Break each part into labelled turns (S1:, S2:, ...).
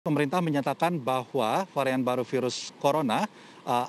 S1: Pemerintah menyatakan bahwa varian baru virus corona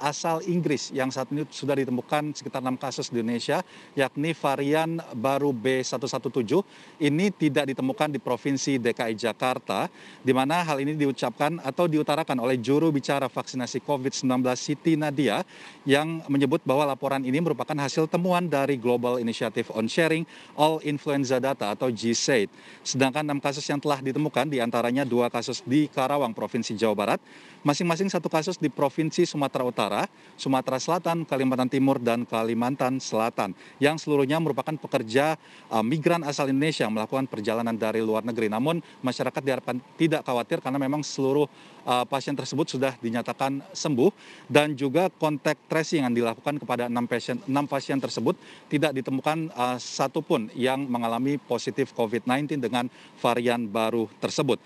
S1: asal Inggris yang saat ini sudah ditemukan sekitar 6 kasus di Indonesia, yakni varian baru B117, ini tidak ditemukan di Provinsi DKI Jakarta, di mana hal ini diucapkan atau diutarakan oleh juru bicara vaksinasi COVID-19 Siti Nadia, yang menyebut bahwa laporan ini merupakan hasil temuan dari Global Initiative on Sharing All Influenza Data atau GSAID. Sedangkan 6 kasus yang telah ditemukan, diantaranya 2 kasus di Karawang, Provinsi Jawa Barat, masing-masing 1 kasus di Provinsi Sumatera Utara, Sumatera Selatan, Kalimantan Timur, dan Kalimantan Selatan, yang seluruhnya merupakan pekerja migran asal Indonesia yang melakukan perjalanan dari luar negeri. Namun masyarakat diharapkan tidak khawatir karena memang seluruh pasien tersebut sudah dinyatakan sembuh, dan juga kontak tracing yang dilakukan kepada 6 pasien tersebut tidak ditemukan satupun yang mengalami positif COVID-19 dengan varian baru tersebut.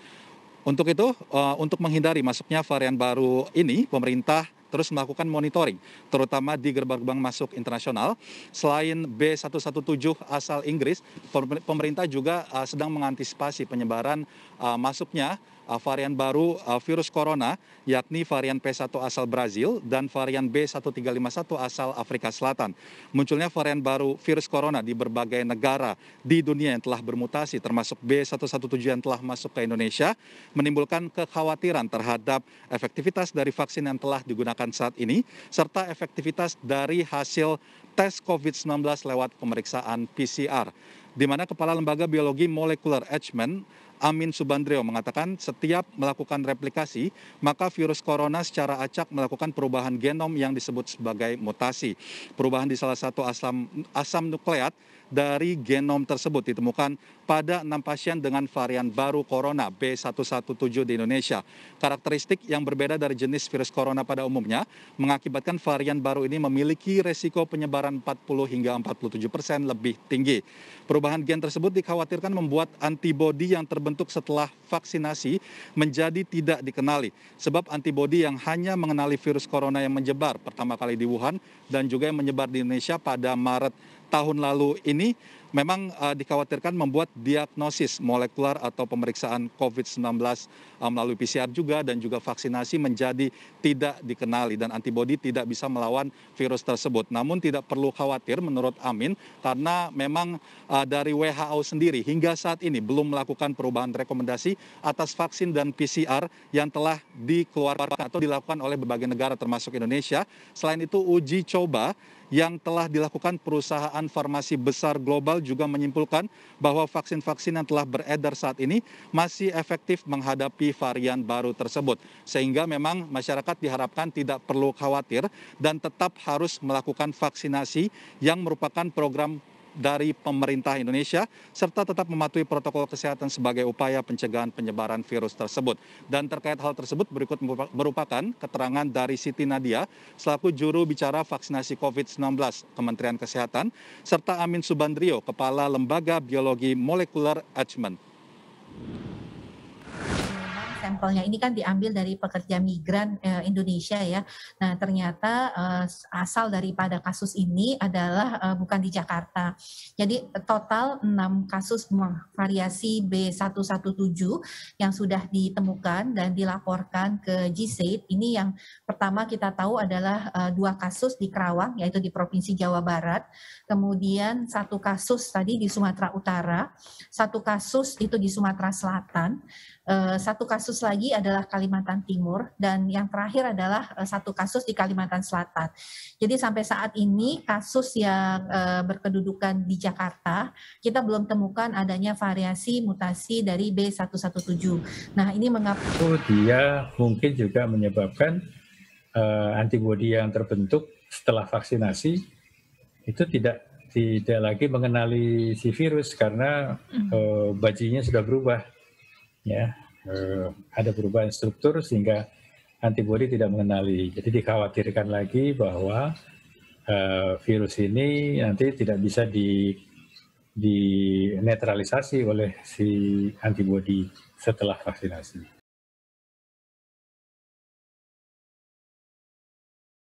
S1: Untuk itu, untuk menghindari masuknya varian baru ini, pemerintah terus melakukan monitoring, terutama di gerbang-gerbang masuk internasional. Selain B117 asal Inggris, pemerintah juga sedang mengantisipasi penyebaran masuknya varian baru virus corona, yakni varian P1 asal Brazil dan varian B1351 asal Afrika Selatan. Munculnya varian baru virus corona di berbagai negara di dunia yang telah bermutasi, termasuk B117 yang telah masuk ke Indonesia, menimbulkan kekhawatiran terhadap efektivitas dari vaksin yang telah digunakan saat ini, serta efektivitas dari hasil tes COVID-19 lewat pemeriksaan PCR, di mana Kepala Lembaga Biologi Molekuler Eijkman, Amin Subandrio, mengatakan setiap melakukan replikasi, maka virus corona secara acak melakukan perubahan genom yang disebut sebagai mutasi. Perubahan di salah satu asam nukleat dari genom tersebut ditemukan pada 6 pasien dengan varian baru corona B117 di Indonesia. Karakteristik yang berbeda dari jenis virus corona pada umumnya mengakibatkan varian baru ini memiliki resiko penyebaran 40 hingga 47% lebih tinggi. Perubahan gen tersebut dikhawatirkan membuat antibodi yang terbentuk setelah vaksinasi menjadi tidak dikenali, sebab antibodi yang hanya mengenali virus corona yang menyebar pertama kali di Wuhan dan juga yang menyebar di Indonesia pada Maret tahun lalu ini memang dikhawatirkan membuat diagnosis molekular atau pemeriksaan COVID-19 melalui PCR juga dan juga vaksinasi menjadi tidak dikenali, dan antibodi tidak bisa melawan virus tersebut. Namun tidak perlu khawatir menurut Amin, karena memang dari WHO sendiri hingga saat ini belum melakukan perubahan rekomendasi atas vaksin dan PCR yang telah dikeluarkan atau dilakukan oleh berbagai negara termasuk Indonesia. Selain itu, uji coba yang telah dilakukan perusahaan farmasi besar global juga menyimpulkan bahwa vaksin-vaksin yang telah beredar saat ini masih efektif menghadapi varian baru tersebut. Sehingga memang masyarakat diharapkan tidak perlu khawatir dan tetap harus melakukan vaksinasi yang merupakan program dari pemerintah Indonesia, serta tetap mematuhi protokol kesehatan sebagai upaya pencegahan penyebaran virus tersebut. Dan terkait hal tersebut, berikut merupakan keterangan dari Siti Nadia selaku juru bicara vaksinasi COVID-19 Kementerian Kesehatan, serta Amin Subandrio, Kepala Lembaga Biologi Molekuler Eijkman.
S2: Sampelnya ini kan diambil dari pekerja migran Indonesia ya. Nah ternyata asal daripada kasus ini adalah bukan di Jakarta. Jadi total 6 kasus variasi B117 yang sudah ditemukan dan dilaporkan ke GSAID. Ini yang pertama kita tahu adalah 2 kasus di Karawang, yaitu di Provinsi Jawa Barat. Kemudian 1 kasus tadi di Sumatera Utara, 1 kasus itu di Sumatera Selatan, 1 kasus lagi adalah Kalimantan Timur, dan yang terakhir adalah 1 kasus di Kalimantan Selatan. Jadi sampai saat ini kasus yang berkedudukan di Jakarta, kita belum temukan adanya variasi mutasi dari B117. Nah ini mengapa
S3: dia mungkin juga menyebabkan antibodi yang terbentuk setelah vaksinasi itu tidak lagi mengenali si virus karena bajinya sudah berubah. Ya, ada perubahan struktur sehingga antibodi tidak mengenali. Jadi dikhawatirkan lagi bahwa virus ini nanti tidak bisa dinetralisasi oleh si antibodi setelah vaksinasi.